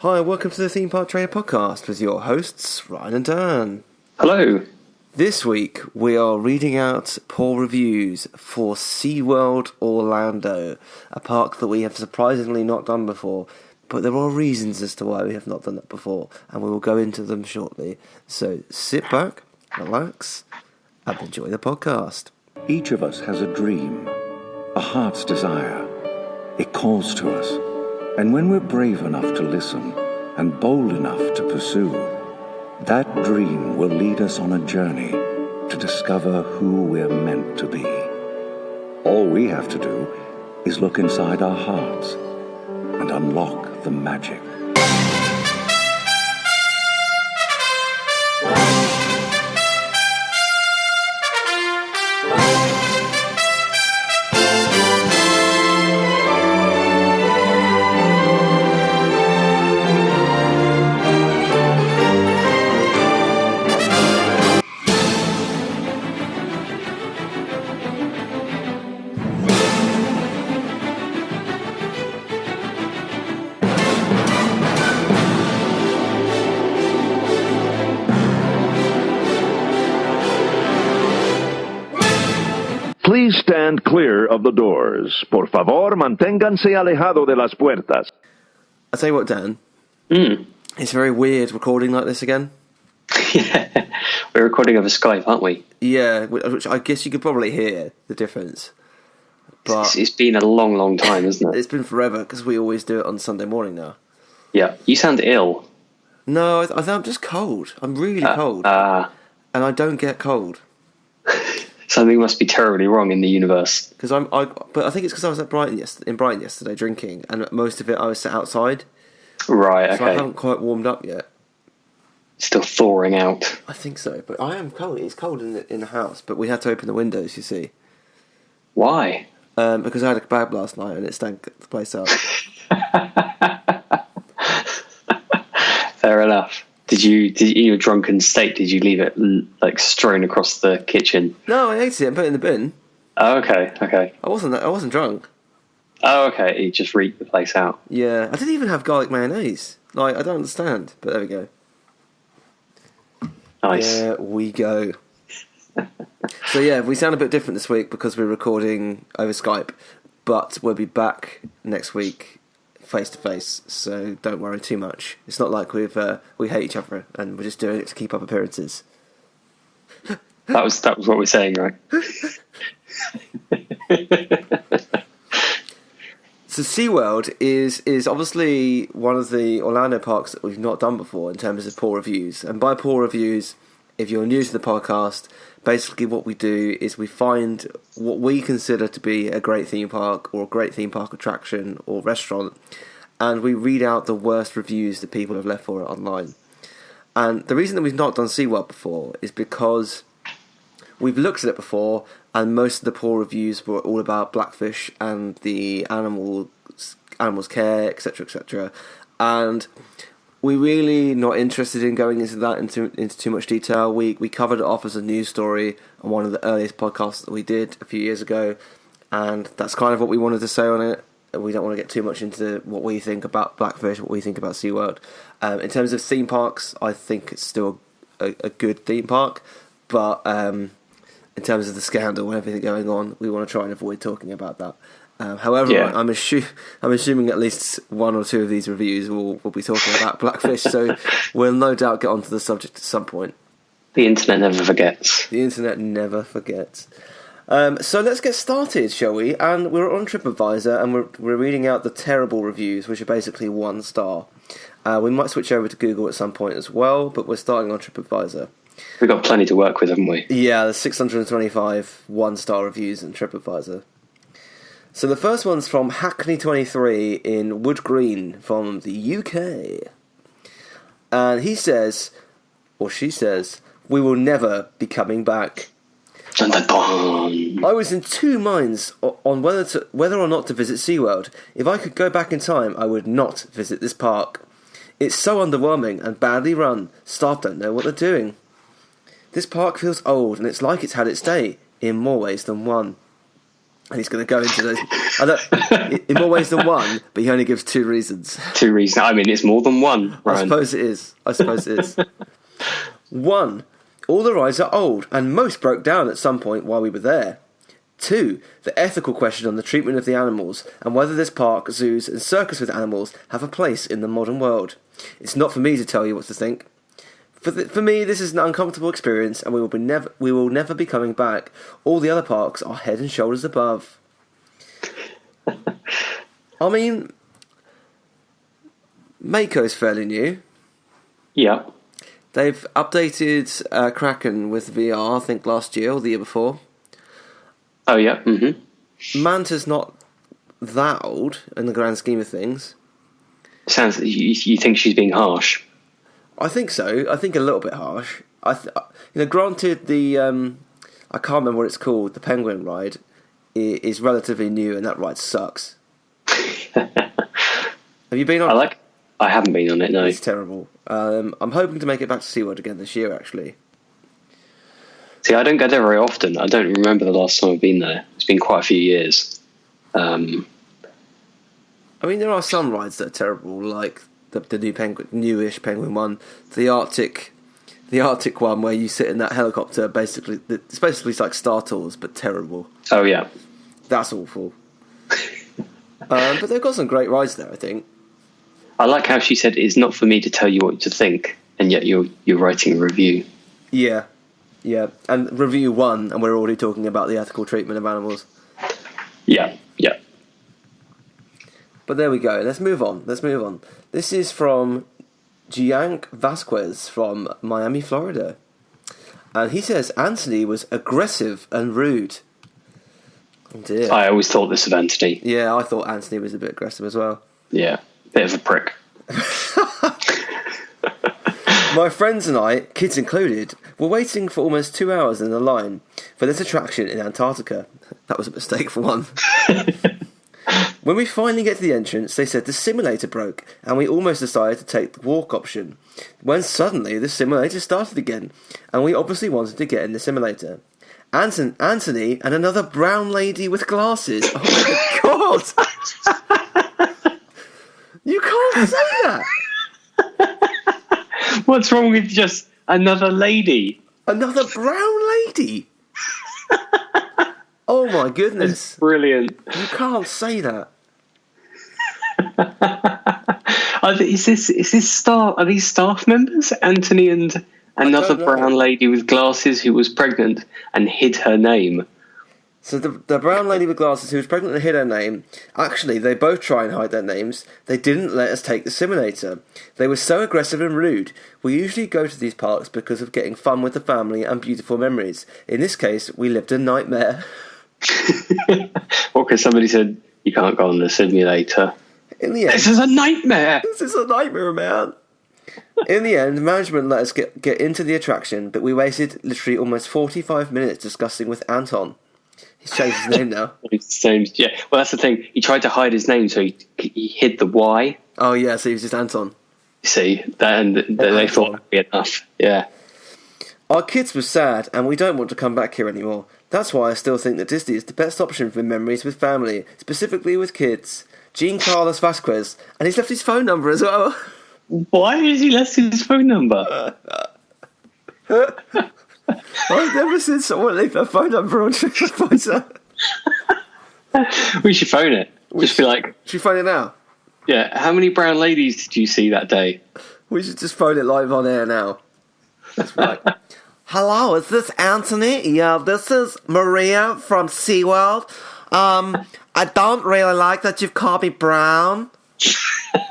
Hi, welcome to the Theme Park Trainer Podcast with your hosts, Ryan and Dan. Hello. This week, we are reading out poor reviews for SeaWorld Orlando, a park that we have surprisingly not done before, but there are reasons as to why we have not done that before, and we will go into them shortly. So sit back, relax, and enjoy the podcast. Each of us has a dream, a heart's desire. It calls to us. And when we're brave enough to listen and bold enough to pursue, that dream will lead us on a journey to discover who we're meant to be. All we have to do is look inside our hearts and unlock the magic. Please stand clear of the doors. Por favor, manténganse alejado de las puertas. I'll tell you what, Dan. It's very weird recording like this again. Yeah, we're recording over Skype, aren't we? Yeah, which I guess you could probably hear the difference. But It's been a long, long time, isn't it? it's been forever, because we always do it on Sunday morning now. Yeah. You sound ill. No, I think I'm just cold. I'm really cold. And I don't get cold. Something must be terribly wrong in the universe. But I think it's because I was at Brighton yesterday drinking, and most of it I was sat outside. Right, So I okay. haven't quite warmed up yet. Still thawing out. I think so, but I am cold. It's cold in the house, but we had to open the windows, you see. Why? Because I had a kebab last night and it stank the place up. Fair enough. Did you, in your drunken state, did you leave it like strewn across the kitchen? No, I ate it and put it in the bin. Oh, okay. I wasn't drunk. Oh, okay. You just reeked the place out. Yeah, I didn't even have garlic mayonnaise. Like, I don't understand, but there we go. Nice. There we go. So yeah, we sound a bit different this week because we're recording over Skype, but we'll be back next week face to face, so don't worry too much. It's not like we hate each other and we're just doing it to keep up appearances. That was what we're saying, right? So SeaWorld is obviously one of the Orlando parks that we've not done before in terms of poor reviews. And by poor reviews, if you're new to the podcast, basically what we do is we find what we consider to be a great theme park or a great theme park attraction or restaurant, and we read out the worst reviews that people have left for it online. And the reason that we've not done SeaWorld before is because we've looked at it before, and most of the poor reviews were all about Blackfish and the animals care, etc., etc. And we're really not interested in going into that into too much detail. We covered it off as a news story on one of the earliest podcasts that we did a few years ago, and that's kind of what we wanted to say on it. We don't want to get too much into what we think about Blackfish, what we think about SeaWorld. In terms of theme parks, I think it's still a good theme park, but in terms of the scandal and everything going on, we want to try and avoid talking about that. However, Yeah. I'm assuming at least one or two of these reviews will be talking about Blackfish, so we'll no doubt get onto the subject at some point. The internet never forgets. The internet never forgets. So let's get started, shall we? And we're on TripAdvisor, and we're reading out the terrible reviews, which are basically 1 star. We might switch over to Google at some point as well, but we're starting on TripAdvisor. We've got plenty to work with, haven't we? Yeah, there's 625 1-star reviews in TripAdvisor. So the first one's from Hackney23 in Wood Green from the UK. And he says, or she says, "We will never be coming back. Dun, dun, dun. I was in two minds on whether or not to visit SeaWorld. If I could go back in time, I would not visit this park. It's so underwhelming and badly run. Staff don't know what they're doing. This park feels old, and it's like it's had its day, in more ways than one. And he's going to go into those. In more ways than one, but he only gives 2 reasons. 2 reasons. I mean, it's more than one, Ryan. I suppose it is. 1. All the rides are old, and most broke down at some point while we were there. 2. The ethical question on the treatment of the animals, and whether this park, zoos, and circus with animals have a place in the modern world. It's not for me to tell you what to think. For me, this is an uncomfortable experience, and we will never be coming back. All the other parks are head and shoulders above. I mean, Mako's fairly new. Yeah. They've updated Kraken with VR, I think last year or the year before. Oh, yeah. Mm-hmm. Manta's not that old in the grand scheme of things. Sounds you think she's being harsh. I think so. I think a little bit harsh. Granted, the I can't remember what it's called. The Penguin ride is relatively new, and that ride sucks. Have you been on? I haven't been on it. No, it's terrible. I'm hoping to make it back to SeaWorld again this year. Actually, see, I don't go there very often. I don't remember the last time I've been there. It's been quite a few years. I mean, there are some rides that are terrible, like the newish Penguin one, the Arctic one where you sit in that helicopter. Basically, it's basically like Star Tours but terrible. Oh yeah, that's awful. But they've got some great rides there, I think. I like how she said it's not for me to tell you what to think, and yet you're writing a review. Yeah, and review 1, and we're already talking about the ethical treatment of animals. Yeah. But there we go. Let's move on. This is from Gianc Vasquez from Miami, Florida. And he says Anthony was aggressive and rude. Oh dear. I always thought this of Anthony. Yeah, I thought Anthony was a bit aggressive as well. Yeah, bit of a prick. My friends and I, kids included, were waiting for almost 2 hours in the line for this attraction in Antarctica. That was a mistake for one. When we finally get to the entrance, they said the simulator broke, and we almost decided to take the walk option, when suddenly the simulator started again, and we obviously wanted to get in the simulator. Anthony and another brown lady with glasses. Oh my god! You can't say that! What's wrong with just another lady? Another brown lady? Oh my goodness. That's brilliant. You can't say that. Are these staff members? Anthony and another brown lady with glasses who was pregnant and hid her name. So the brown lady with glasses who was pregnant and hid her name, actually, they both try and hide their names. They didn't let us take the simulator. They were so aggressive and rude. We usually go to these parks because of getting fun with the family and beautiful memories. In this case, we lived a nightmare. Or because somebody said, you can't go on the simulator. In the end, this is a nightmare! This is a nightmare, man! In the end, management let us get into the attraction, but we wasted literally almost 45 minutes discussing with Anton. He's changed his name now. Yeah, well, that's the thing. He tried to hide his name, so he hid the Y. Oh, yeah, so he was just Anton. You see, they thought that would be enough. Yeah. Our kids were sad, and we don't want to come back here anymore. That's why I still think that Disney is the best option for memories with family, specifically with kids. Jean Carlos Vasquez, and he's left his phone number as well. Why has he left his phone number? I've never seen someone leave their phone number on TripAdvisor. We should phone it. Just be like... Should we phone it now? Yeah, how many brown ladies did you see that day? We should just phone it live on air now. That's right. Hello, is this Anthony? Yeah, this is Maria from SeaWorld. I don't really like that you've called me brown.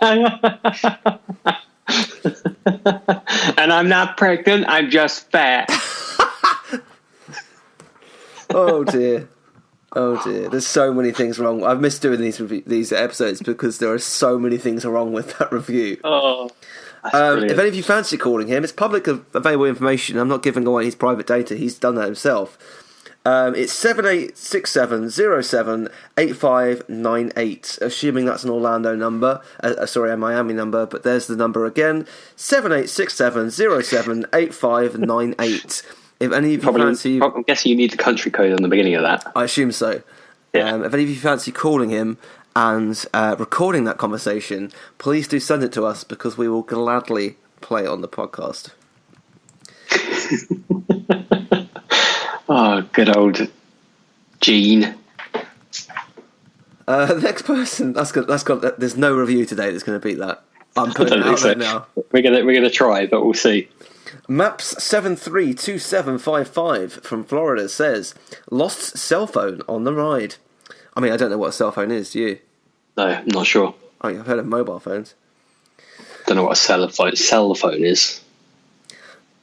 And I'm not pregnant, I'm just fat. Oh dear. There's so many things wrong. I've missed doing these episodes because there are so many things wrong with that review. Oh, if any of you fancy calling him, it's public available information. I'm not giving away his private data. He's done that himself. It's 7867078598. Assuming that's an Orlando number. A Miami number, but there's the number again. 7867078598. If any of you fancy... I'm guessing you need the country code on the beginning of that. I assume so. Yeah. If any of you fancy calling him and recording that conversation, please do send it to us because we will gladly play it on the podcast. Oh, good old Gene. The next person, that's got. There's no review today that's going to beat that. I'm putting it out right now. We're gonna try, but we'll see. Maps732755 from Florida says, lost cell phone on the ride. I mean, I don't know what a cell phone is, do you? No, I'm not sure. I mean, I've heard of mobile phones. Don't know what a cell phone is.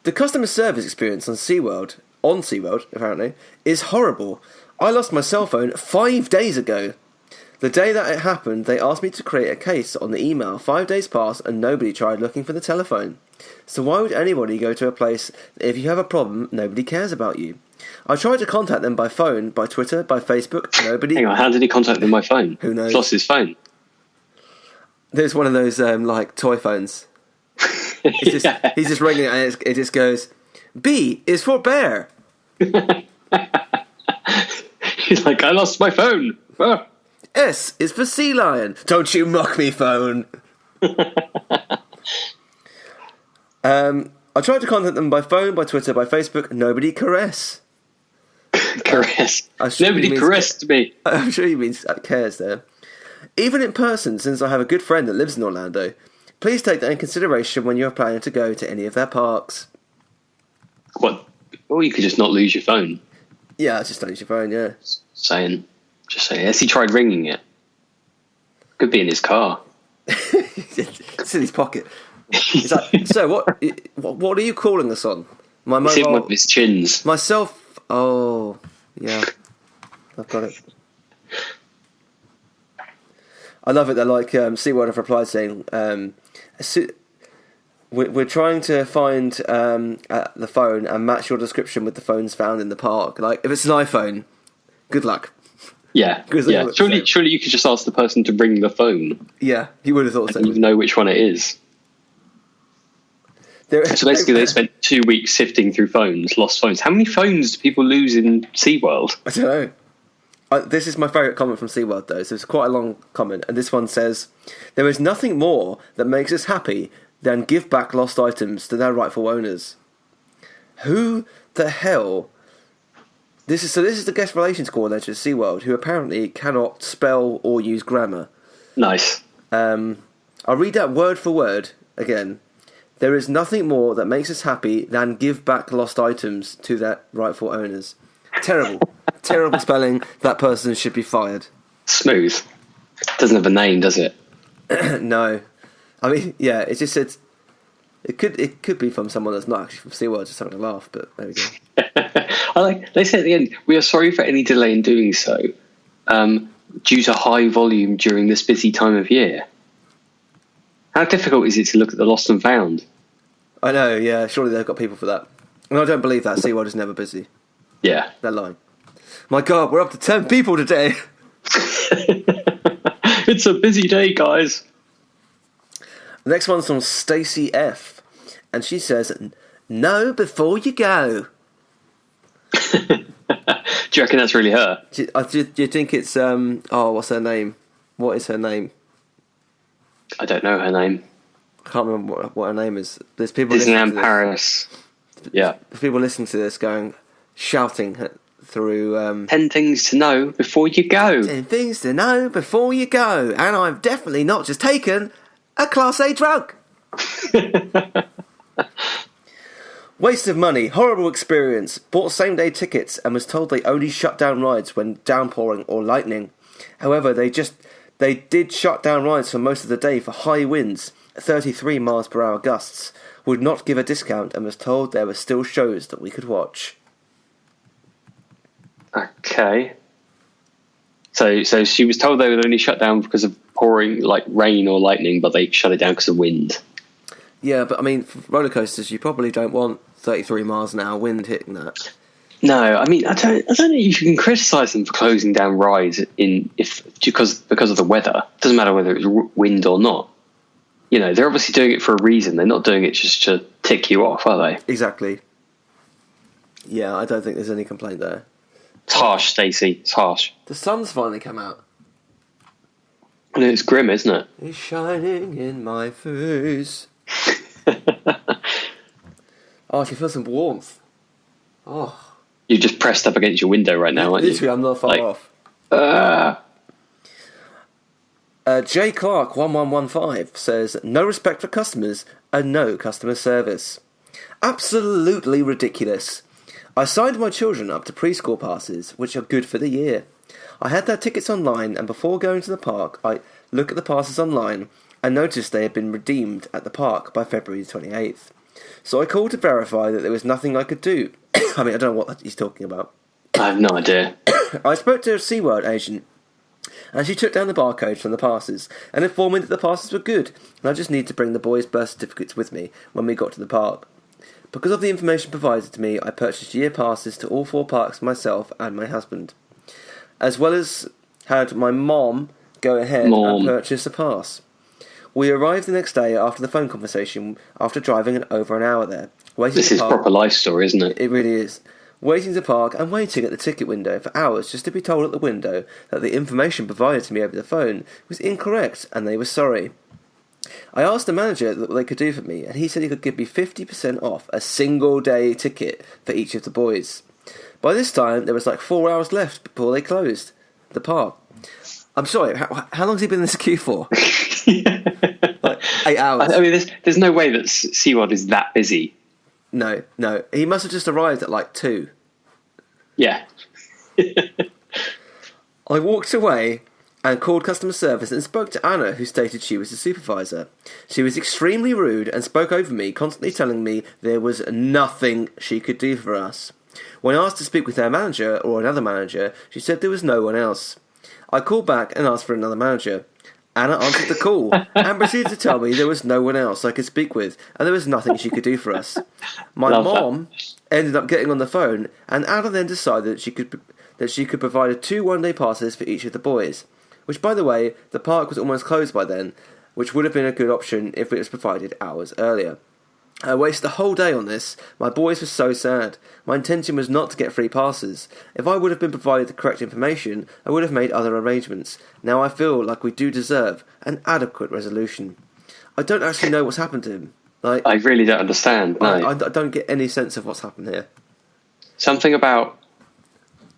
The customer service experience on SeaWorld, apparently, is horrible. I lost my cell phone 5 days ago. The day that it happened, they asked me to create a case on the email. 5 days passed and nobody tried looking for the telephone. So why would anybody go to a place if you have a problem, nobody cares about you? I tried to contact them by phone, by Twitter, by Facebook, nobody... Hang on, how did he contact them by phone? Who knows? He lost his phone. There's one of those, like, toy phones. He's just ringing it and it just goes, B is for bear. He's like, I lost my phone. Ah. S is for sea lion. Don't you mock me, phone. I tried to contact them by phone, by Twitter, by Facebook. Nobody caress. Caress. Nobody caressed me. I'm sure he means cares there. Even in person, since I have a good friend that lives in Orlando, please take that in consideration when you're planning to go to any of their parks. What? Or you could just not lose your phone. Yeah, just don't use your phone, yeah. Just saying. Has he tried ringing it? Could be in his car. It's in his pocket. He's like, so what are you calling us on? My mobile... It's in one of his chins. Myself... Oh, yeah. I've got it. I love it that, like, SeaWorld have replied saying, we're trying to find the phone and match your description with the phones found in the park. Like, if it's an iPhone, good luck. Yeah. Surely you could just ask the person to ring the phone. Yeah, you would have thought so. And you know which one it is. So basically they spent 2 weeks sifting through lost phones. How many phones do people lose in SeaWorld? I don't know. This is my favourite comment from SeaWorld, though, so it's quite a long comment. And this one says, there is nothing more that makes us happy than give back lost items to their rightful owners. Who the hell... This is the guest relations coordinator at SeaWorld, who apparently cannot spell or use grammar. Nice. I'll read that word for word again. There is nothing more that makes us happy than give back lost items to their rightful owners. Terrible. Terrible spelling. That person should be fired. Smooth. Doesn't have a name, does it? No. I mean, yeah, it just said... It could be from someone that's not actually from SeaWorld, just having a laugh, but there we go. They say at the end, we are sorry for any delay in doing so, due to high volume during this busy time of year. How difficult is it to look at the lost and found? I know, yeah, surely they've got people for that. And I don't believe that. SeaWorld is never busy. Yeah. They're lying. My God, we're up to 10 people today. It's a busy day, guys. The next one's from Stacey F. And she says, "No before you go." Do you reckon that's really her? Do you think it's, what's her name? What is her name? I don't know her name. I can't remember what her name is. There's people Disneyland Paris. Yeah. There's people listening to this shouting through... 10 things to know before you go. 10 things to know before you go. And I've definitely not just taken a Class A drug. Waste of money, horrible experience. Bought same-day tickets and was told they only shut down rides when downpouring or lightning. However, they did shut down rides for most of the day for high winds, 33 miles per hour gusts. Would not give a discount and was told there were still shows that we could watch. Okay. So she was told they would only shut down because of pouring, like rain or lightning, but they shut it down because of wind. Yeah, but I mean, for roller coasters, you probably don't want 33 miles an hour wind hitting that. No, I mean, I don't know if you can criticise them for closing down rides because of the weather. It doesn't matter whether it's wind or not. You know, they're obviously doing it for a reason. They're not doing it just to tick you off, are they? Exactly. Yeah, I don't think there's any complaint there. It's harsh, Stacey. It's harsh. The sun's finally come out. And it's grim, isn't it? It's shining in my face. Oh, I can feel some warmth. Oh. You're just pressed up against your window right now, aren't you? Literally, I'm not far off. J. Clark 1115 says, no respect for customers and no customer service. Absolutely ridiculous. I signed my children up to preschool passes, which are good for the year. I had their tickets online, and before going to the park, I looked at the passes online and noticed they had been redeemed at the park by February 28th. So I called to verify that there was nothing I could do. I mean, I don't know what he's talking about. I have no idea. I spoke to a SeaWorld agent, and she took down the barcodes from the passes and informed me that the passes were good, and I just need to bring the boys' birth certificates with me when we got to the park. Because of the information provided to me, I purchased year passes to all 4 parks myself and my husband, as well as had my mom go ahead and purchase a pass. We arrived the next day after the phone conversation, after driving over an hour there. This is proper life story, isn't it? It really is. Waiting to park and waiting at the ticket window for hours just to be told at the window that the information provided to me over the phone was incorrect and they were sorry. I asked the manager what they could do for me, and he said he could give me 50% off a single day ticket for each of the boys. By this time, there was like 4 hours left before they closed the park. I'm sorry, how long has he been in this queue for? Like 8 hours. I mean, there's no way that SeaWorld is that busy. No. He must have just arrived at like 2. Yeah. I walked away and called customer service and spoke to Anna, who stated she was the supervisor. She was extremely rude and spoke over me, constantly telling me there was nothing she could do for us. When asked to speak with their manager or another manager, she said there was no one else. I called back and asked for another manager. Anna answered the call and proceeded to tell me there was no one else I could speak with and there was nothing she could do for us. My mom ended up getting on the phone, and Anna then decided that she could provide 2 one-day passes for each of the boys, which, by the way, the park was almost closed by then, which would have been a good option if it was provided hours earlier. I wasted a whole day on this. My boys were so sad. My intention was not to get free passes. If I would have been provided the correct information, I would have made other arrangements. Now I feel like we do deserve an adequate resolution. I don't actually know what's happened to him. Like, I really don't understand. No. I don't get any sense of what's happened here. Something about...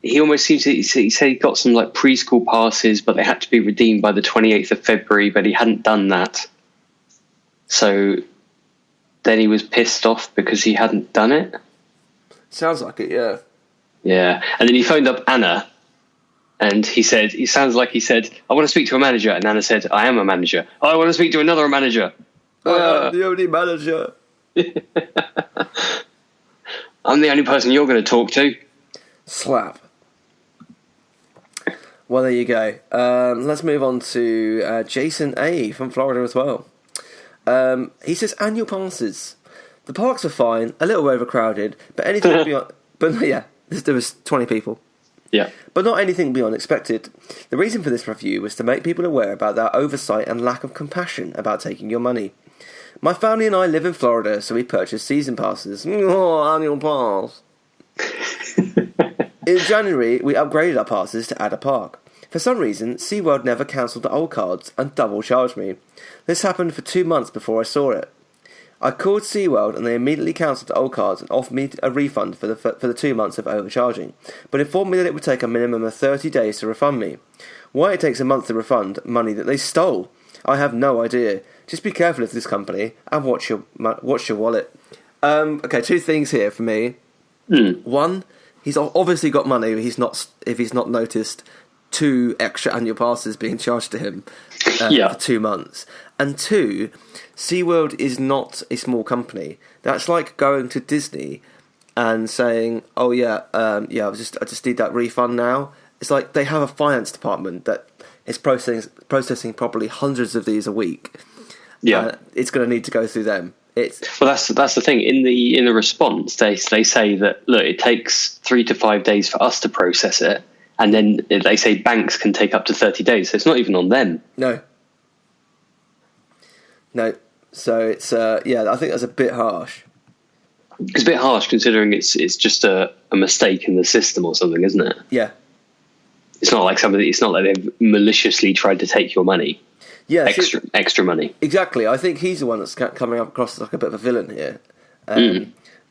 He almost seems to... He said he got some like preschool passes, but they had to be redeemed by the 28th of February, but he hadn't done that. So... Then he was pissed off because he hadn't done it. Sounds like it, yeah. Yeah. And then he phoned up Anna and he said, it sounds like he said, I want to speak to a manager. And Anna said, I am a manager. Oh, I want to speak to another manager. I am the only manager. I'm the only person you're going to talk to. Slap. Well, there you go. Let's move on to Jason A. from Florida as well. He says annual passes. The parks are fine, a little overcrowded, but anything beyond. But yeah, there was 20 people. Yeah, but not anything beyond expected. The reason for this review was to make people aware about their oversight and lack of compassion about taking your money. My family and I live in Florida, so we purchased season passes. Oh, annual pass. In January, we upgraded our passes to add a park. For some reason, SeaWorld never cancelled the old cards and double charged me. This happened for 2 months before I saw it. I called SeaWorld and they immediately cancelled the old cards and offered me a refund for the 2 months of overcharging, but informed me that it would take a minimum of 30 days to refund me. Why it takes a month to refund money that they stole, I have no idea. Just be careful of this company and watch your wallet. Okay, 2 things here for me. One, he's obviously got money if he's not noticed 2 extra annual passes being charged to him for 2 months. And 2, SeaWorld is not a small company. That's like going to Disney and saying, "Oh yeah, I just need that refund now." It's like they have a finance department that is processing probably hundreds of these a week. Yeah, it's going to need to go through them. That's the thing. In the response, they say that look, it takes 3 to 5 days for us to process it. And then they say banks can take up to 30 days. So it's not even on them. No. So it's, I think that's a bit harsh. It's a bit harsh considering it's just a mistake in the system or something, isn't it? Yeah. It's not like they've maliciously tried to take your money. Yeah, extra money. Exactly. I think he's the one that's coming up across as like a bit of a villain here.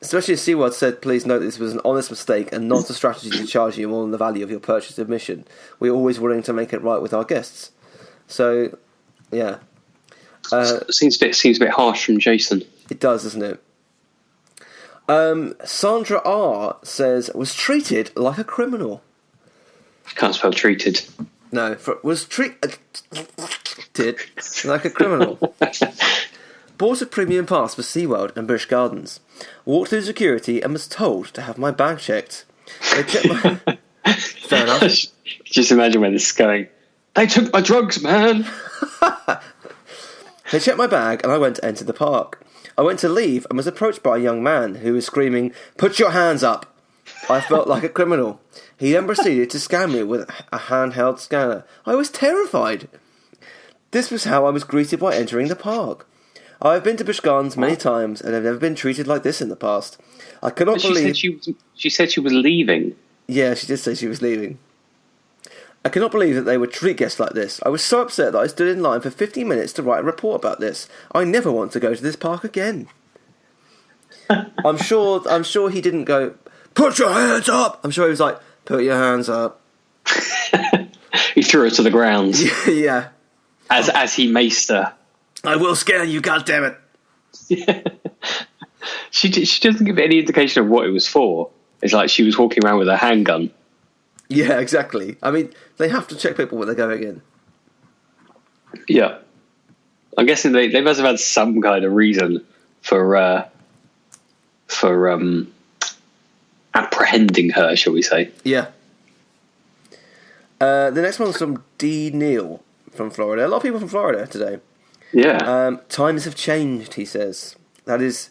Especially as SeaWorld said, please note this was an honest mistake and not a strategy to charge you more than the value of your purchase admission. We're always willing to make it right with our guests. So, yeah. Seems a bit harsh from Jason. It does, doesn't it? Sandra R says, was treated like a criminal. Can't spell treated. No, was treated like a criminal. Bought a premium pass for SeaWorld and Busch Gardens. Walked through security and was told to have my bag checked. They checked my... Fair enough. Just imagine where this is going. They took my drugs, man. They checked my bag and I went to enter the park. I went to leave and was approached by a young man who was screaming, "Put your hands up!" I felt like a criminal. He then proceeded to scan me with a handheld scanner. I was terrified. This was how I was greeted by entering the park. I have been to Busch Gardens many times and have never been treated like this in the past. I cannot believe... She said she was leaving. Yeah, she did say she was leaving. I cannot believe that they would treat guests like this. I was so upset that I stood in line for 15 minutes to write a report about this. I never want to go to this park again. I'm sure he didn't go, "Put your hands up!" I'm sure he was like, "Put your hands up." He threw her to the ground. Yeah. As he maced her. I will scare you, goddammit. Yeah. She doesn't give any indication of what it was for. It's like she was walking around with a handgun. Yeah, exactly. I mean, they have to check people when they're going in. Yeah. I'm guessing they must have had some kind of reason for apprehending her, shall we say. Yeah. The next one's from D. Neal from Florida. A lot of people from Florida today. Yeah. Times have changed, he says. That is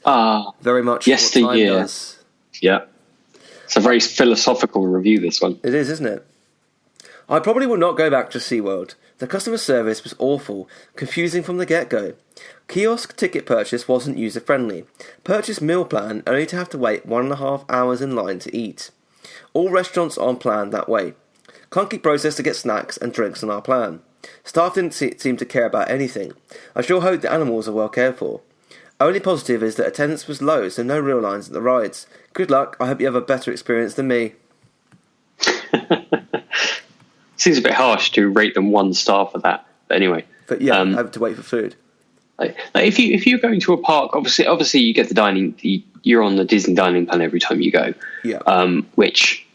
very much yesteryear. what time does. Yeah. It's a very philosophical review, this one. It is, isn't it? I probably will not go back to SeaWorld. The customer service was awful, confusing from the get-go. Kiosk ticket purchase wasn't user-friendly. Purchase meal plan only to have to wait 1.5 hours in line to eat. All restaurants aren't planned that way. Clunky process to get snacks and drinks on our plan. Staff didn't seem to care about anything. I sure hope the animals are well cared for. Only positive is that attendance was low, so no real lines at the rides. Good luck. I hope you have a better experience than me. Seems a bit harsh to rate them 1 star for that. But anyway. But yeah, I have to wait for food. Like if you're going to a park, obviously you get the dining. You're on the Disney dining plan every time you go. Yeah. Which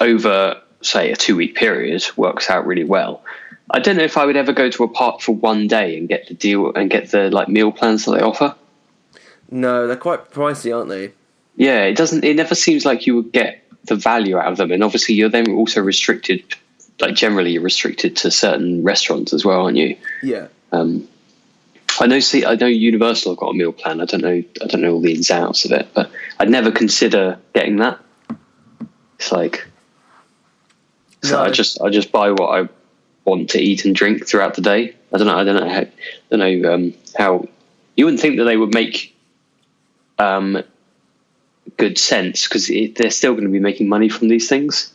over say a 2-week period works out really well. I don't know if I would ever go to a park for 1 day and get the deal and get the meal plans that they offer. No, they're quite pricey, aren't they? Yeah, it never seems like you would get the value out of them. And obviously you're then also restricted, generally you're restricted to certain restaurants as well, aren't you? Yeah. I know Universal have got a meal plan. I don't know all the ins and outs of it, but I'd never consider getting that. It's like, so no. I just buy what I want to eat and drink throughout the day. I don't know how you wouldn't think that they would make good sense, because they're still going to be making money from these things.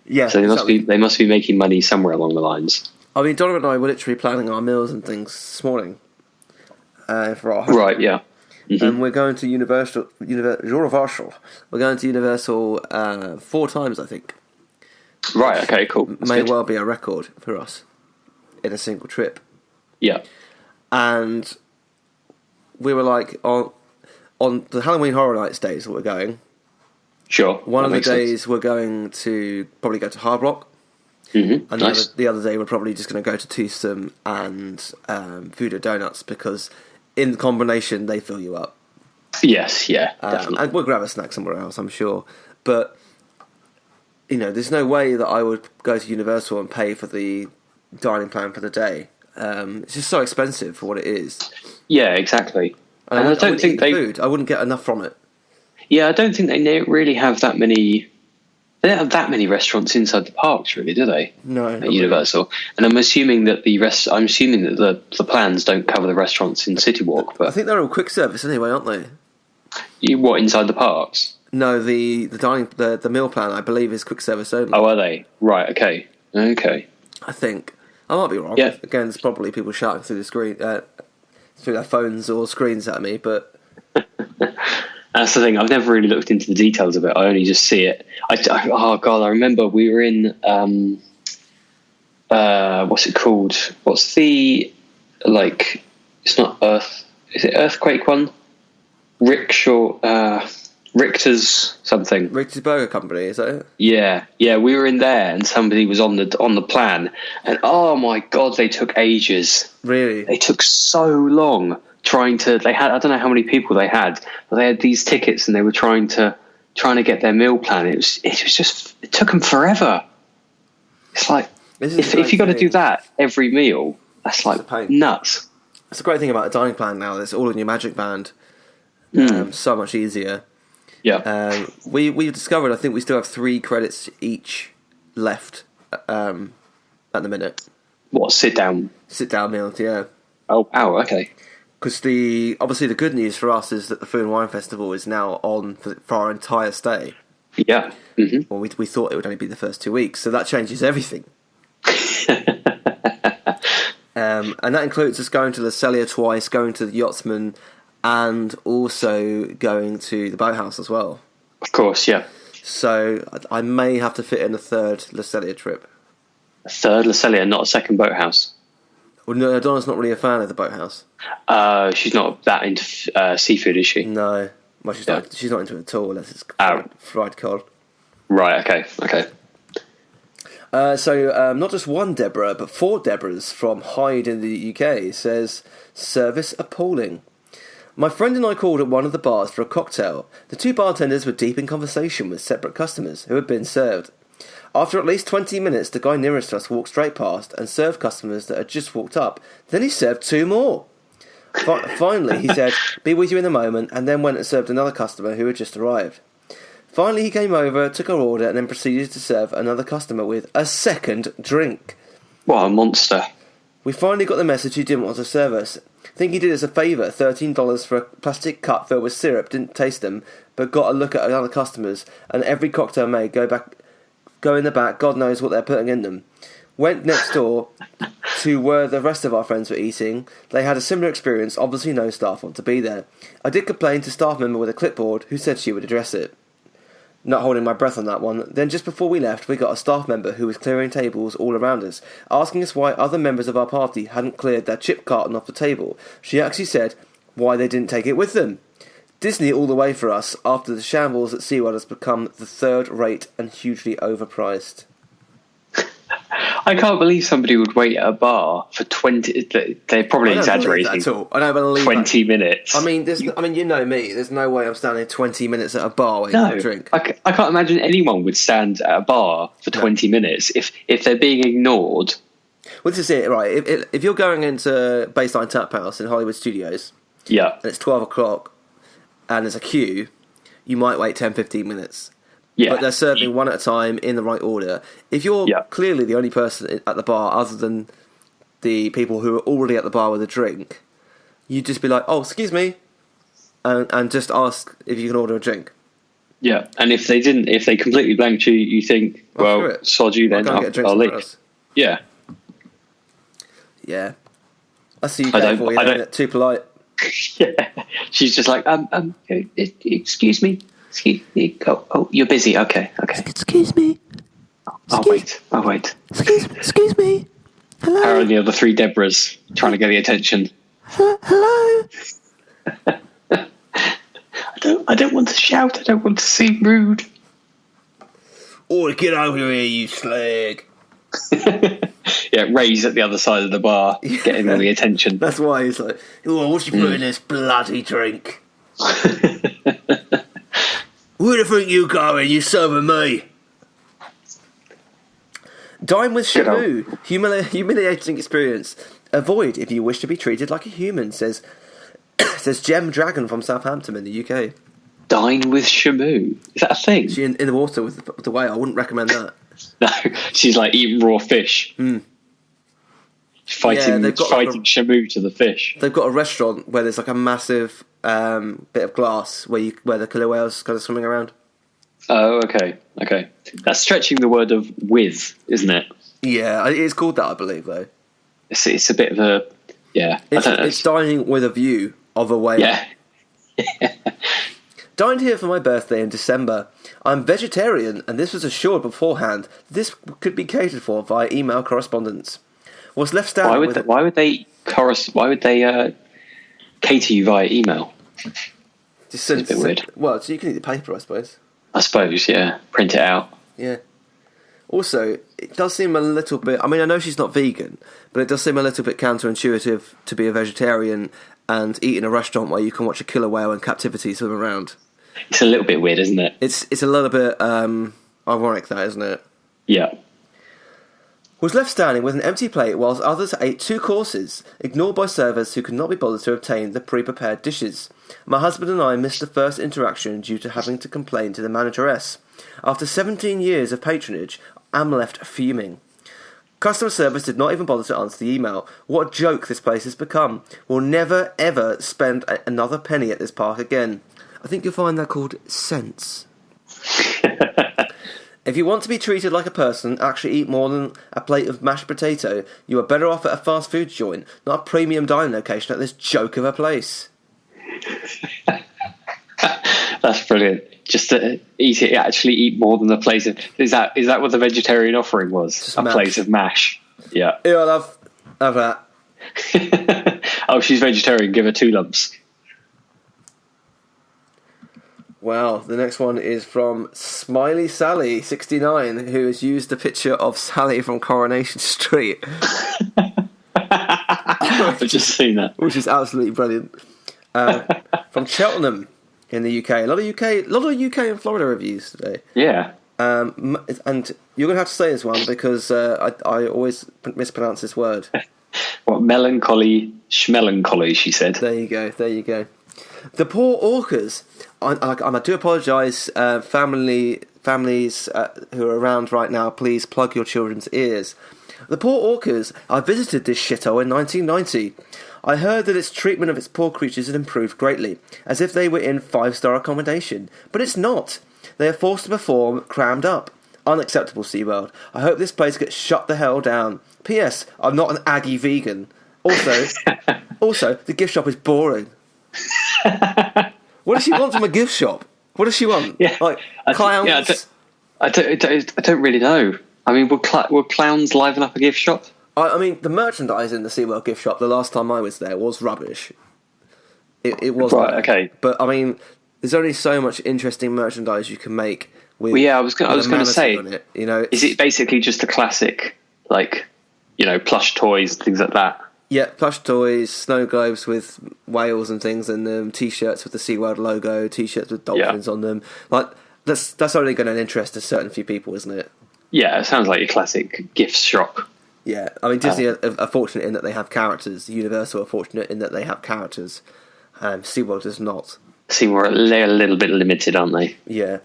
Yeah, so they must be making money somewhere along the lines. I mean, Donovan and I were literally planning our meals and things this morning for our home. Right, yeah. Mm-hmm. And we're going to Universal. We're going to Universal 4 times, I think. Right. Okay. Cool. That's may good. well be a record for us in a single trip. Yeah. And we were like on the Halloween Horror Nights days that we're going. Sure. One of the days we're going to probably go to Hard Rock. Mm-hmm. And nice. the other day we're probably just going to go to Toothsome and Voodoo Donuts, because in the combination they fill you up. Yes, yeah, definitely. And we'll grab a snack somewhere else, I'm sure. But, there's no way that I would go to Universal and pay for the dining plan for the day. It's just so expensive for what it is. Yeah, exactly. And I don't think food. I wouldn't get enough from it. Yeah, I don't think they really have that many. They don't have that many restaurants inside the parks, really, do they? No, at Universal. Really. And I'm assuming that the plans don't cover the restaurants in City Walk. But I think they're all quick service anyway, aren't they? What, inside the parks? No, the meal plan, I believe, is quick service only. Oh, are they? Right, okay. I think. I might be wrong. Yeah. Again, it's probably people shouting through the screen, through their phones or screens at me, but... That's the thing. I've never really looked into the details of it. I only just see it. Oh, God, I remember we were in... what's it called? What's the... Like, it's not Earth... Is it Earthquake one? Richter's something. Richter's Burger Company, is that it? Yeah, we were in there, and somebody was on the plan, and oh my God, they took ages. Really? They took so long trying to. They had, I don't know how many people they had, but they had these tickets, and they were trying to get their meal plan. It took them forever. It's like if you got to do that every meal, that's like nuts. That's the great thing about a dining plan now. It's all in your Magic Band. So much easier. Yeah. We've discovered, I think we still have 3 credits each left at the minute. What, sit down meals, yeah. Oh, wow, okay. Because obviously the good news for us is that the Food and Wine Festival is now on for our entire stay. Yeah. Mm-hmm. Well, we thought it would only be the first 2 weeks, so that changes everything. And that includes us going to the Celia twice, going to the Yachtsman, and also going to the boathouse as well. Of course, yeah. So I may have to fit in a third La Celia trip. A third La Celia, not a second boathouse? Well, no, Donna's not really a fan of the boathouse. She's not that into seafood, is she? No. Well, she's not into it at all, unless it's fried cod. Right, okay. So not just one Deborah, but 4 Deborahs from Hyde in the UK says, service appalling. My friend and I called at one of the bars for a cocktail. The 2 bartenders were deep in conversation with separate customers who had been served. After at least 20 minutes, the guy nearest to us walked straight past and served customers that had just walked up. Then he served 2 more. Finally, he said, be with you in a moment, and then went and served another customer who had just arrived. Finally, he came over, took our order, and then proceeded to serve another customer with a second drink. What a monster. We finally got the message he didn't want to serve us. I think he did us a favour, $13 for a plastic cup filled with syrup, didn't taste them, but got a look at other customers, and every cocktail made go in the back, God knows what they're putting in them. Went next door to where the rest of our friends were eating. They had a similar experience, obviously no staff want to be there. I did complain to a staff member with a clipboard who said she would address it. Not holding my breath on that one. Then just before we left, we got a staff member who was clearing tables all around us, asking us why other members of our party hadn't cleared their chip carton off the table. She actually said why they didn't take it with them. Disney all the way for us after the shambles at SeaWorld has become the third rate and hugely overpriced. I can't believe somebody would wait at a bar for 20... They're probably exaggerating. At all. I don't believe 20 minutes. I mean, you know me. There's no way I'm standing 20 minutes at a bar waiting for a drink. I can't imagine anyone would stand at a bar for 20 minutes if they're being ignored. Well, this is it, right? If you're going into Baseline Tap House in Hollywood Studios, yeah, and it's 12 o'clock, and there's a queue, you might wait 10-15 minutes. Yeah. But they're serving one at a time in the right order. If you're clearly the only person at the bar other than the people who are already at the bar with a drink, you'd just be like, oh, excuse me, and just ask if you can order a drink. Yeah, and if they completely blanked you, you think, well, sod you then, I'll leave. Yeah. Yeah. That's the UK for you, isn't it? Too polite. Yeah. She's just like, excuse me. Oh, you're busy. Okay. Excuse me. I'll wait. Excuse me. Hello. How are the other 3 Deborahs trying to get the attention? Hello. I don't want to shout. I don't want to seem rude. Oh, get over here, you slag. Yeah, Ray's at the other side of the bar, getting all the attention. That's why he's like, oh, what you put in this bloody drink? Where do you think you going? You serving me? Dine with Shamu. Humiliating experience. Avoid if you wish to be treated like a human, says Gem Dragon from Southampton in the UK. Dine with Shamu? Is that a thing? She in the water with the whale. I wouldn't recommend that. No, she's like eating raw fish. fighting they've got like Shamu to the fish. They've got a restaurant where there's like a massive bit of glass where the killer whale's kind of swimming around. Oh, okay. That's stretching the word of with, isn't it? Yeah, it's called that, I believe, though. It's a bit of a It's dining with a view of a whale. Yeah. Dined here for my birthday in December. I'm vegetarian, and this was assured beforehand. This could be catered for via email correspondence. Was left standing. Why would they cater you via email? It's a bit weird. Well, so you can eat the paper, I suppose. I suppose, yeah. Print it out. Yeah. Also, it does seem a little bit... I mean, I know she's not vegan, but it does seem a little bit counterintuitive to be a vegetarian and eat in a restaurant where you can watch a killer whale in captivity swim around. It's a little bit weird, isn't it? It's a little bit ironic, that, isn't it? Yeah. Was left standing with an empty plate whilst others ate 2 courses, ignored by servers who could not be bothered to obtain the pre-prepared dishes. My husband and I missed the first interaction due to having to complain to the manageress. After 17 years of patronage, I'm left fuming. Customer service did not even bother to answer the email. What a joke this place has become. We'll never ever spend another penny at this park again. I think you'll find that called sense. If you want to be treated like a person, actually eat more than a plate of mashed potato. You are better off at a fast food joint, not a premium dining location at this joke of a place. That's brilliant. Just to actually eat more than a plate of... Is that what the vegetarian offering was? Just a mash. plate of mash. Yeah. Yeah, I'll have that. Oh, she's vegetarian. Give her 2 lumps. Wow, the next one is from Smiley Sally 69, who has used the picture of Sally from Coronation Street. I've just seen that. Which is absolutely brilliant. From Cheltenham in the UK. A lot of UK and Florida reviews today. Yeah. And you're going to have to say this one because I always mispronounce this word. What, melancholy, schmelancholy, she said. There you go. The poor orcas. I do apologise, families who are around right now, please plug your children's ears. The poor orcas. I visited this shithole in 1990. I heard that its treatment of its poor creatures had improved greatly, as if they were in 5-star accommodation. But it's not. They are forced to perform crammed up. Unacceptable, SeaWorld. I hope this place gets shut the hell down. P.S. I'm not an Aggie vegan. Also, the gift shop is boring. What does she want from a gift shop? What does she want? Yeah, like clowns? I don't really know. I mean, will clowns liven up a gift shop? I mean, the merchandise in the SeaWorld gift shop the last time I was there was rubbish. It was right. Okay, but I mean, there's only so much interesting merchandise you can make. With, I was going to say, on it, you know, is it basically just the classic, like, you know, plush toys, things like that? Yeah, plush toys, snow globes with whales and things in them, T-shirts with the SeaWorld logo, T-shirts with dolphins on them. Like that's only going to interest a certain few people, isn't it? Yeah, it sounds like your classic gift shop. Yeah, I mean Disney are fortunate in that they have characters. Universal are fortunate in that they have characters. SeaWorld does not. SeaWorld, they're a little bit limited, aren't they? Yeah.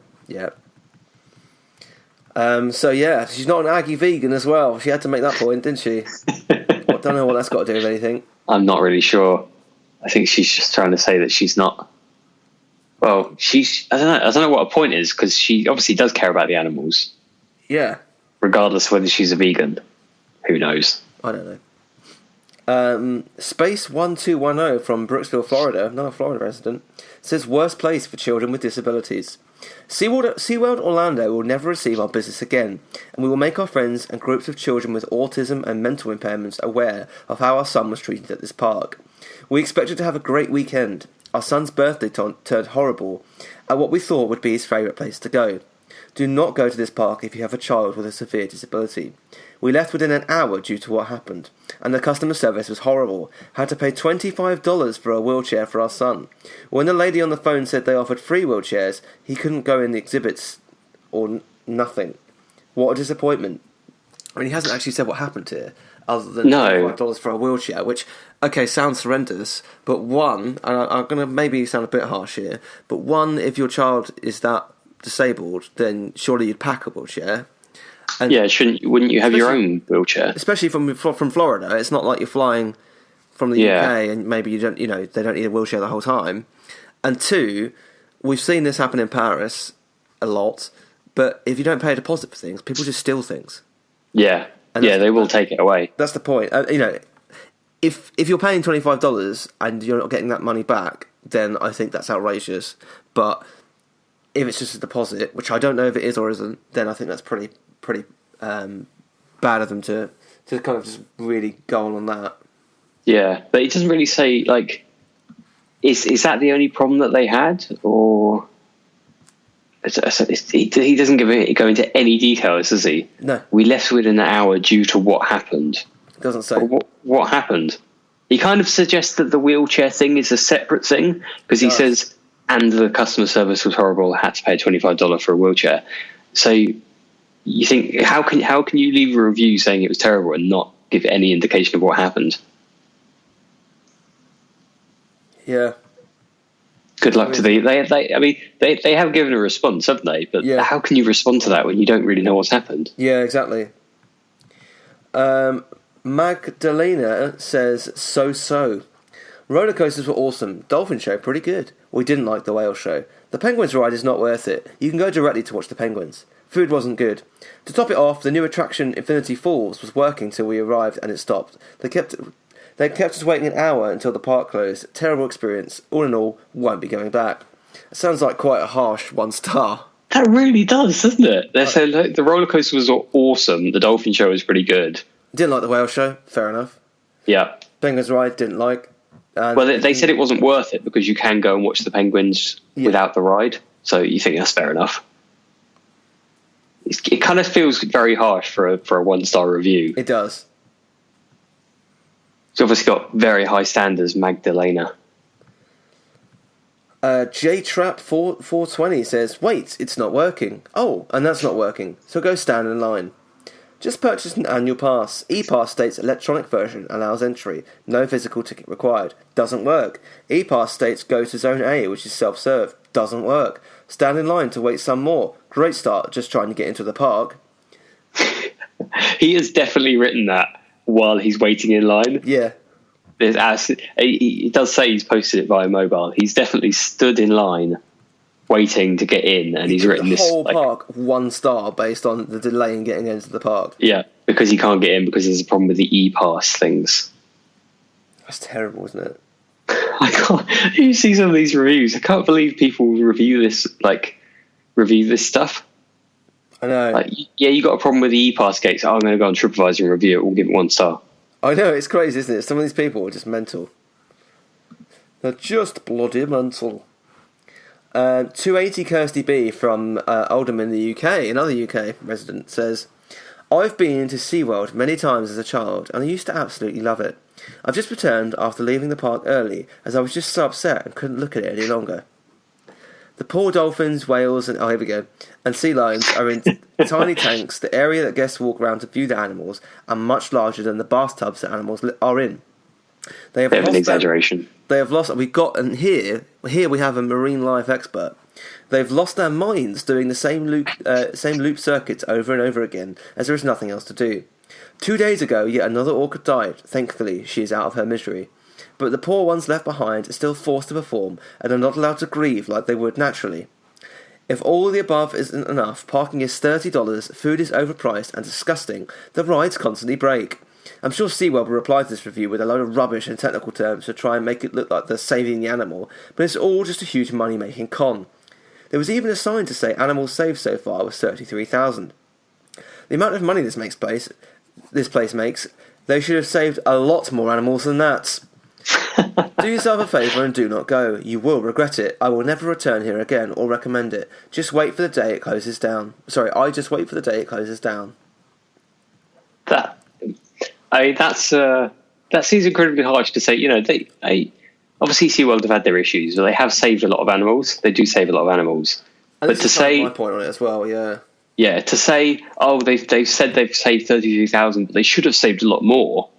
So yeah, she's not an Aggie vegan as well. She had to make that point, didn't she? I don't know what that's got to do with anything. I'm not really sure. I think she's just trying to say that she's not. Well, I don't know what her point is, because she obviously does care about the animals. Yeah. Regardless of whether she's a vegan. Who knows? I don't know. Space 1210 from Brooksville, Florida, another Florida resident, says worst place for children with disabilities. SeaWorld Orlando will never receive our business again, and we will make our friends and groups of children with autism and mental impairments aware of how our son was treated at this park. We expected to have a great weekend. Our son's birthday turned horrible at what we thought would be his favourite place to go. Do not go to this park if you have a child with a severe disability. We left within an hour due to what happened, and the customer service was horrible. Had to pay $25 for a wheelchair for our son. When the lady on the phone said they offered free wheelchairs, he couldn't go in the exhibits or nothing. What a disappointment. I mean, he hasn't actually said what happened here, other than $25 for a wheelchair, which, okay, sounds horrendous, but one, and I'm going to maybe sound a bit harsh here, but one, if your child is that disabled, then surely you'd pack a wheelchair. And wouldn't you have your own wheelchair? Especially from Florida, it's not like you're flying from the UK and maybe they don't need a wheelchair the whole time. And two, we've seen this happen in Paris a lot, but if you don't pay a deposit for things, people just steal things. Yeah, they will take it away. That's the point. If you're paying $25 and you're not getting that money back, then I think that's outrageous. But if it's just a deposit, which I don't know if it is or isn't, then I think that's pretty bad of them to kind of just really go on that. Yeah, but it doesn't really say, like, is that the only problem that they had, or he doesn't go into any details, does he? No. We left within an hour due to what happened. It doesn't say. What happened? He kind of suggests that the wheelchair thing is a separate thing, because he says, and the customer service was horrible, I had to pay $25 for a wheelchair. So you think, how can you leave a review saying it was terrible and not give any indication of what happened? Yeah. Good luck to they have given a response, haven't they? But how can you respond to that when you don't really know what's happened? Yeah, exactly. Magdalena says, so. Roller coasters were awesome. Dolphin show, pretty good. We didn't like the whale show. The penguins ride is not worth it. You can go directly to watch the penguins. Food wasn't good. To top it off, the new attraction Infinity Falls was working till we arrived and it stopped. They kept us waiting an hour until the park closed. Terrible experience. All in all, won't be going back. It sounds like quite a harsh 1 star. That really does, doesn't it? They say the roller coaster was awesome. The dolphin show was pretty good. Didn't like the whale show. Fair enough. Yeah. Penguins ride, didn't like. Well, they said it wasn't worth it because you can go and watch the penguins without the ride. So you think that's fair enough. It kind of feels very harsh for a 1-star review. It does. It's obviously got very high standards, Magdalena. JTrap 420 says, wait, it's not working. Oh, and that's not working. So go stand in line. Just purchased an annual pass. E-Pass states electronic version allows entry. No physical ticket required. Doesn't work. E-Pass states go to Zone A, which is self-serve. Doesn't work. Stand in line to wait some more. Great start, just trying to get into the park. He has definitely written that while he's waiting in line. Yeah. He does say he's posted it via mobile. He's definitely stood in line waiting to get in, and he's written this whole park 1 star based on the delay in getting into the park. Yeah, because he can't get in because there's a problem with the e-pass things. That's terrible, isn't it? I can't. You see some of these reviews. I can't believe people review this stuff. I know. Like, yeah, you got a problem with the e-pass gates. I'm going to go on TripAdvisor and review it. We'll give it 1 star. I know, it's crazy, isn't it? Some of these people are just mental. They're just bloody mental. 280 Kirsty B from Oldham in the UK, another UK resident, says, I've been to SeaWorld many times as a child and I used to absolutely love it. I've just returned after leaving the park early as I was just so upset and couldn't look at it any longer. The poor dolphins, whales, and sea lions are in tiny tanks. The area that guests walk around to view the animals are much larger than the bathtubs that animals are in. They have an exaggeration. They have lost. And here we have a marine life expert. They've lost their minds doing the same loop circuits over and over again, as there is nothing else to do. 2 days ago, yet another orca died. Thankfully, she is out of her misery. But the poor ones left behind are still forced to perform and are not allowed to grieve like they would naturally. If all the above isn't enough, parking is $30, food is overpriced and disgusting, the rides constantly break. I'm sure SeaWorld will reply to this review with a load of rubbish and technical terms to try and make it look like they're saving the animal, but it's all just a huge money-making con. There was even a sign to say animals saved so far was $33,000. The amount of money this place makes, they should have saved a lot more animals than that. Do yourself a favour and do not go. You will regret it. I will never return here again or recommend it. Just wait for the day it closes down. I just wait for the day it closes down. That seems incredibly harsh to say. You know, obviously SeaWorld have had their issues, but they have saved a lot of animals. They do save a lot of animals. And but to say my point on it as well, yeah. Yeah, to say, they've said they've saved 33,000, but they should have saved a lot more.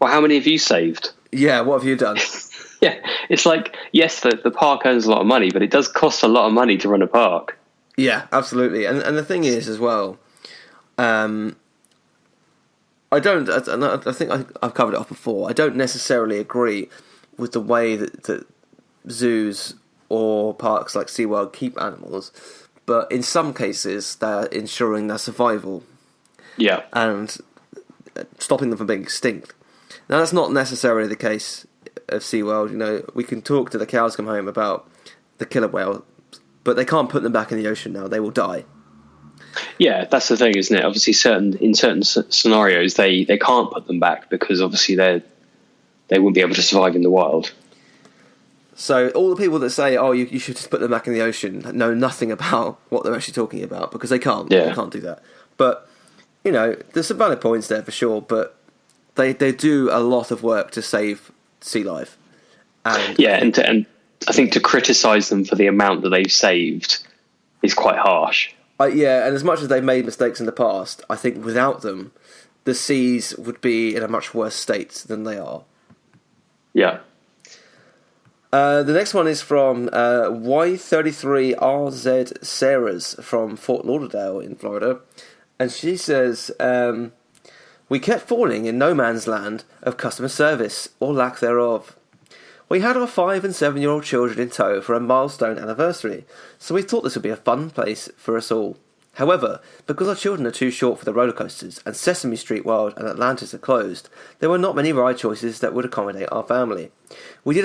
Well, how many have you saved? Yeah, what have you done? Yeah, it's like, yes, the park earns a lot of money, but it does cost a lot of money to run a park. Yeah, absolutely. And the thing is, as well, I don't. I think I've covered it off before. I don't necessarily agree with the way that zoos or parks like SeaWorld keep animals, but in some cases they're ensuring their survival. Yeah. And stopping them from being extinct. Now that's not necessarily the case of SeaWorld. You know, we can talk to the cows come home about the killer whale, but they can't put them back in the ocean now. They will die. Yeah, that's the thing, isn't it? Obviously, in certain scenarios, they can't put them back because obviously they wouldn't be able to survive in the wild. So all the people that say, "Oh, you should just put them back in the ocean," know nothing about what they're actually talking about because they can't. Yeah. They can't do that. But you know, there's some valid points there for sure. But they do a lot of work to save sea life. And and I think to criticise them for the amount that they've saved is quite harsh. Yeah, and as much as they've made mistakes in the past, I think without them, the seas would be in a much worse state than they are. Yeah. The next one is from Y33RZ Sarahs from Fort Lauderdale in Florida. And she says, we kept falling in no man's land of customer service, or lack thereof. We had our 5 and 7-year-old children in tow for a milestone anniversary, so we thought this would be a fun place for us all. However, because our children are too short for the roller coasters, and Sesame Street World and Atlantis are closed, there were not many ride choices that would accommodate our family. We did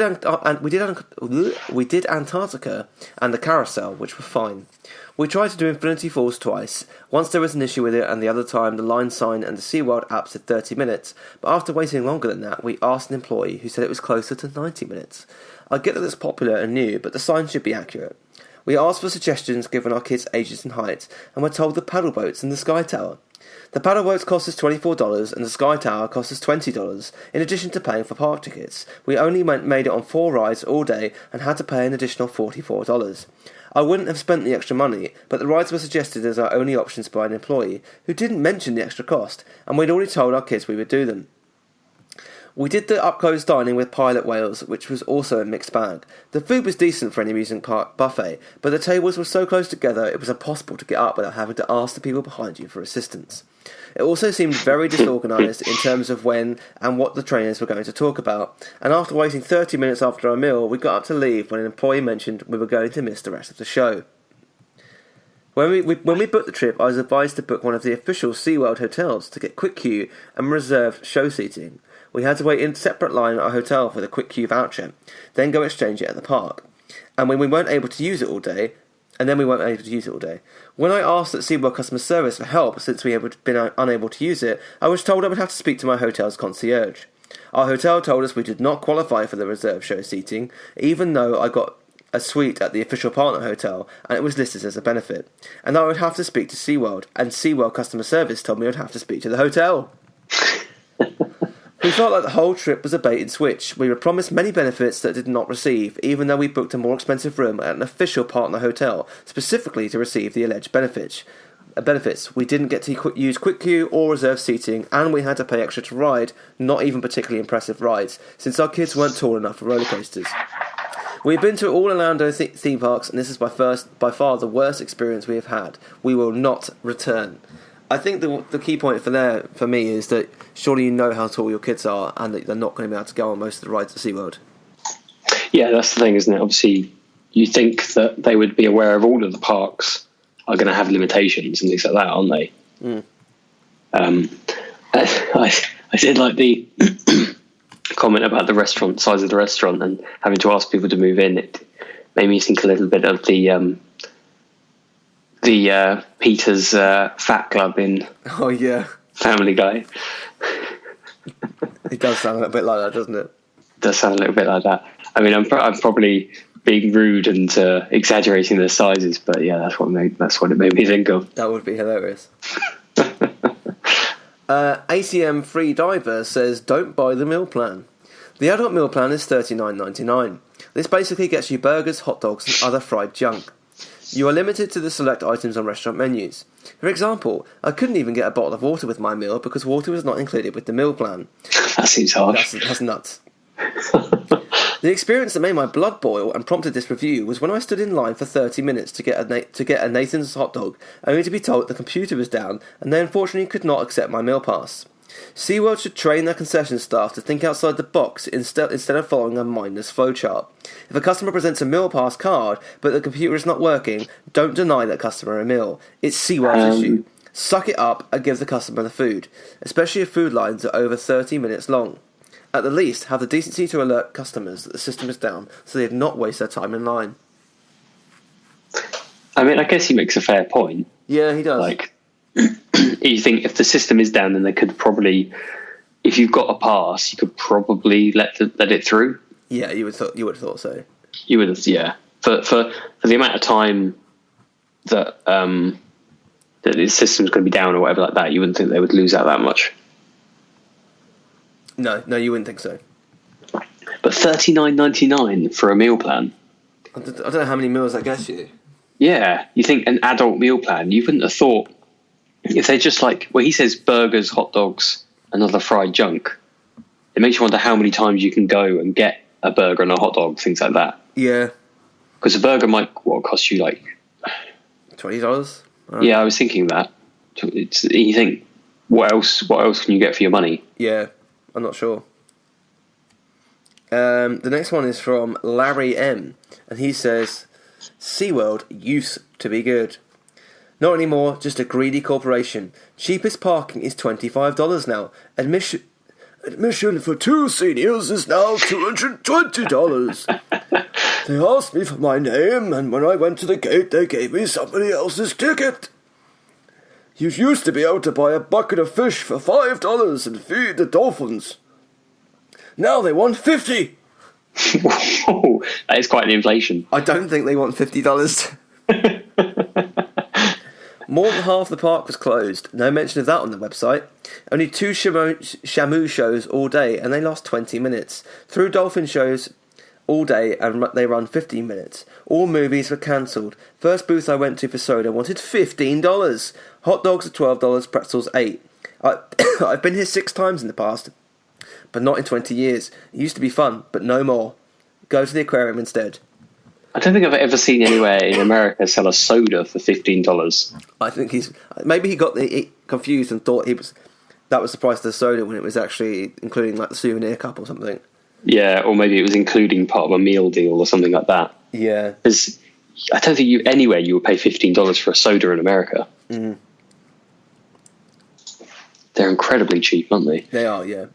Antarctica and the Carousel, which were fine. We tried to do Infinity Falls twice. Once there was an issue with it, and the other time the line sign and the SeaWorld app said 30 minutes, but after waiting longer than that, we asked an employee who said it was closer to 90 minutes. I get that it's popular and new, but the sign should be accurate. We asked for suggestions given our kids' ages and heights, and were told the paddle boats and the Sky Tower. The paddle boats cost us $24 and the Sky Tower cost us $20, in addition to paying for park tickets. We only made it on 4 rides all day and had to pay an additional $44. I wouldn't have spent the extra money, but the rides were suggested as our only options by an employee, who didn't mention the extra cost, and we'd already told our kids we would do them. We did the up-close dining with pilot whales, which was also a mixed bag. The food was decent for an amusement park buffet, but the tables were so close together it was impossible to get up without having to ask the people behind you for assistance. It also seemed very disorganised in terms of when and what the trainers were going to talk about, and after waiting 30 minutes after our meal, we got up to leave when an employee mentioned we were going to miss the rest of the show. When we booked the trip, I was advised to book one of the official SeaWorld hotels to get quick queue and reserved show seating. We had to wait in a separate line at our hotel for the quick queue voucher, then go exchange it at the park. And when we weren't able to use it all day, When I asked at SeaWorld customer service for help since we had been unable to use it, I was told I would have to speak to my hotel's concierge. Our hotel told us we did not qualify for the reserved show seating, even though I got a suite at the official partner hotel, and it was listed as a benefit. And I would have to speak to SeaWorld, and SeaWorld customer service told me I would have to speak to the hotel. We felt like the whole trip was a bait and switch. We were promised many benefits that did not receive, even though we booked a more expensive room at an official partner hotel, specifically to receive the alleged benefits. We didn't get to use quick queue or reserve seating, and we had to pay extra to ride, not even particularly impressive rides, since our kids weren't tall enough for roller coasters. We've been to all Orlando theme parks, and this is by far the worst experience we have had. We will not return. I think the key point for me is that surely you know how tall your kids are and that they're not going to be able to go on most of the rides at SeaWorld. Yeah, that's the thing, isn't it? Obviously, you think that they would be aware of all of the parks are going to have limitations and things like that, aren't they? Mm. I did like the comment about the restaurant, size of the restaurant and having to ask people to move in. It made me think a little bit of the Peter's Fat Club in Family Guy. It does sound a little bit like that, doesn't it? It does sound a little bit like that. I mean, I'm probably being rude and exaggerating the sizes, but yeah, that's what it made me think of. That would be hilarious. ACM Free Diver says, don't buy the meal plan. The adult meal plan is $39.99. This basically gets you burgers, hot dogs and other fried junk. You are limited to the select items on restaurant menus. For example, I couldn't even get a bottle of water with my meal because water was not included with the meal plan. That seems harsh. That's nuts. The experience that made my blood boil and prompted this review was when I stood in line for 30 minutes to get a Nathan's hot dog, only to be told the computer was down and they unfortunately could not accept my meal pass. SeaWorld should train their concession staff to think outside the box instead of following a mindless flowchart. If a customer presents a meal pass card but the computer is not working, don't deny that customer a meal. It's SeaWorld's issue. Suck it up and give the customer the food, especially if food lines are over 30 minutes long. At the least, have the decency to alert customers that the system is down so they do not waste their time in line. I mean, I guess he makes a fair point. Yeah, he does. Like, you think if the system is down, then they could probably, if you've got a pass, you could probably let it through. Yeah, you would have thought so. You would have, yeah. For the amount of time that that the system's going to be down or whatever like that, you wouldn't think they would lose out that much. No, you wouldn't think so. But $39.99 for a meal plan. I don't know how many meals that gets you. Yeah, you think an adult meal plan, you wouldn't have thought, if they just like, well, he says burgers, hot dogs, and other fried junk. It makes you wonder how many times you can go and get a burger and a hot dog, things like that. Yeah. Because a burger might cost you like $20? Yeah, I was thinking that. You think, what else can you get for your money? Yeah, I'm not sure. The next one is from Larry M, and he says, SeaWorld used to be good. Not anymore, just a greedy corporation. Cheapest parking is $25 now. Admission for 2 seniors is now $220. They asked me for my name, and when I went to the gate, they gave me somebody else's ticket. You used to be able to buy a bucket of fish for $5 and feed the dolphins. Now they want $50. Whoa, that is quite an inflation. I don't think they want $50. More than half the park was closed. No mention of that on the website. Only 2 Shamu shows all day, and they lost 20 minutes. 3 dolphin shows all day, and they run 15 minutes. All movies were cancelled. First booth I went to for soda wanted $15. Hot dogs are $12, pretzels $8. I've been here 6 times in the past, but not in 20 years. It used to be fun, but no more. Go to the aquarium instead. I don't think I've ever seen anywhere in America sell a soda for $15. I think maybe he got confused and thought that was the price of the soda when it was actually including like the souvenir cup or something. Yeah, or maybe it was including part of a meal deal or something like that. Yeah, because I don't think anywhere you would pay $15 for a soda in America. Mm. They're incredibly cheap, aren't they? They are, yeah.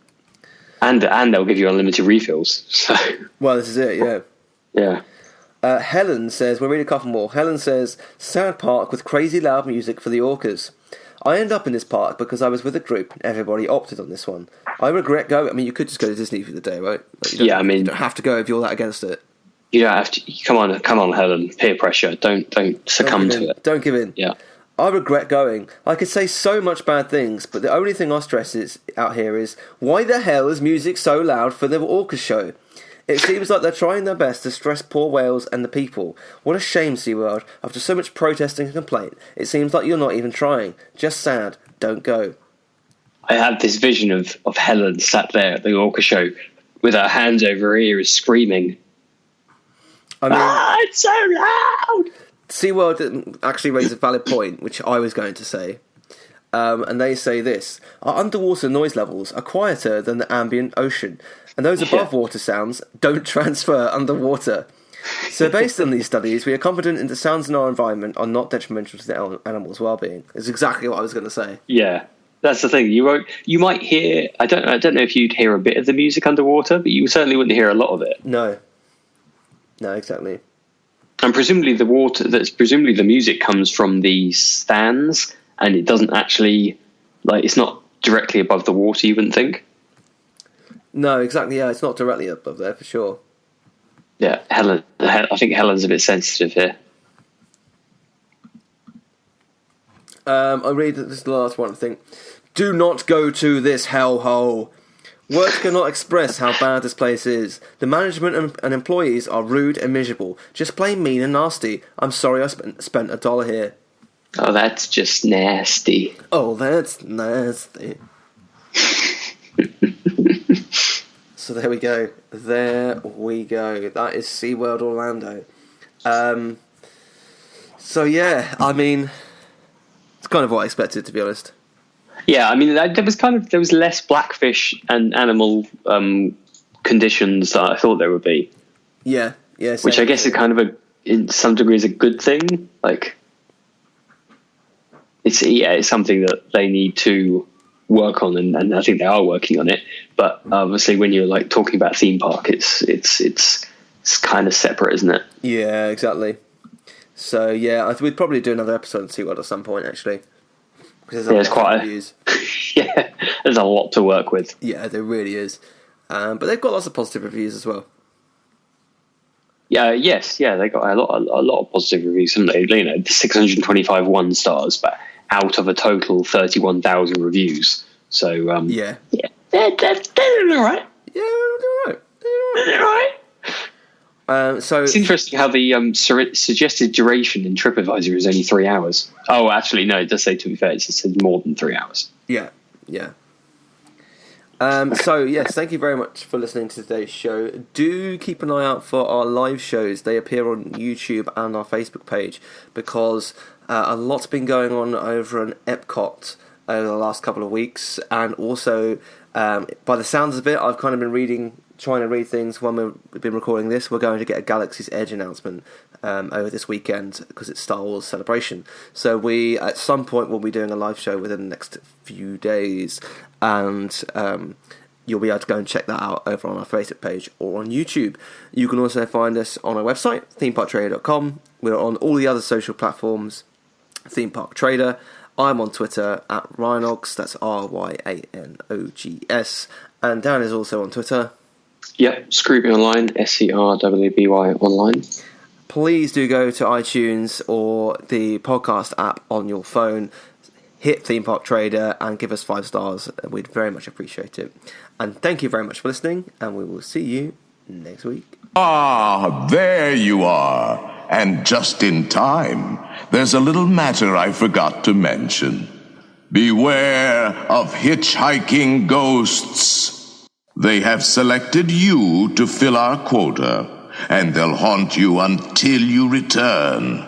And they'll give you unlimited refills. So. Well, this is it, yeah. Yeah. Helen says, we'll read a couple more. Helen says, sad park with crazy loud music for the orcas. I ended up in this park because I was with a group and everybody opted on this one. I regret going. I mean, you could just go to Disney for the day, right? You don't have to go if you're that against it. You don't have to. Come on, Helen. Peer pressure. Don't succumb to it. Don't give in. Yeah. I regret going. I could say so much bad things, but the only thing I stress out here is, why the hell is music so loud for the orca show? It seems like they're trying their best to stress poor whales and the people. What a shame, SeaWorld. After so much protesting and complaint, it seems like you're not even trying. Just sad. Don't go. I had this vision of Helen sat there at the orca show with her hands over her ears screaming. I mean, it's so loud! SeaWorld actually raised a valid point, which I was going to say. And they say this: our underwater noise levels are quieter than the ambient ocean, and those above water sounds don't transfer underwater. So based on these studies, we are confident that the sounds in our environment are not detrimental to the animals' well-being. It's exactly what I was going to say. Yeah, that's the thing. You might hear. I don't know if you'd hear a bit of the music underwater, but you certainly wouldn't hear a lot of it. No, exactly. And presumably the music comes from the stands, and it doesn't actually, it's not directly above the water, you wouldn't think. No, exactly. Yeah, it's not directly above there for sure. Yeah, I think Helen's a bit sensitive here. I'll read this is the last one, I think. Do not go to this hellhole. Words cannot express how bad this place is. The management and employees are rude and miserable. Just plain mean and nasty. I'm sorry I spent $1 here. Oh, that's just nasty. So there we go. There we go. That is SeaWorld Orlando. So yeah, I mean, it's kind of what I expected, to be honest. Yeah, I mean, there was less blackfish and animal conditions that I thought there would be. Yeah. Which I guess is kind of in some degree is a good thing. Like, it's something that they need to work on, and I think they are working on it. But obviously, when you're like talking about theme park, it's kind of separate, isn't it? Yeah, exactly. So yeah, we'd probably do another episode on SeaWorld at some point, actually. There's quite yeah, there's a lot to work with. Yeah, there really is. But they've got lots of positive reviews as well. Yeah, they got a lot of positive reviews, haven't they? 625 1 stars, but out of a total 31,000 reviews. So yeah, they're all right. Yeah, they're all right. So it's interesting how the suggested duration in TripAdvisor is only 3 hours. Oh, actually, no, it does say, to be fair, it says more than 3 hours. Yeah. So yes, thank you very much for listening to today's show. Do keep an eye out for our live shows. They appear on YouTube and our Facebook page, because a lot's been going on over on Epcot over the last couple of weeks, and also by the sounds of it, I've kind of been trying to read things when we've been recording this. We're going to get a Galaxy's Edge announcement over this weekend, because it's Star Wars Celebration. So we, at some point, will be doing a live show within the next few days, and you'll be able to go and check that out over on our Facebook page or on YouTube. You can also find us on our website, themeparktrader.com. We're on all the other social platforms, Theme Park Trader. I'm on Twitter at Ryanogs, that's RYANOGS, and Dan is also on Twitter. Yep, Scrooby Online, SCRWBY Online. Please do go to iTunes or the podcast app on your phone, hit Theme Park Trader, and give us 5 stars. We'd very much appreciate it. And thank you very much for listening, and we will see you next week. Ah, there you are. And just in time. There's a little matter I forgot to mention. Beware of hitchhiking ghosts. They have selected you to fill our quota, and they'll haunt you until you return.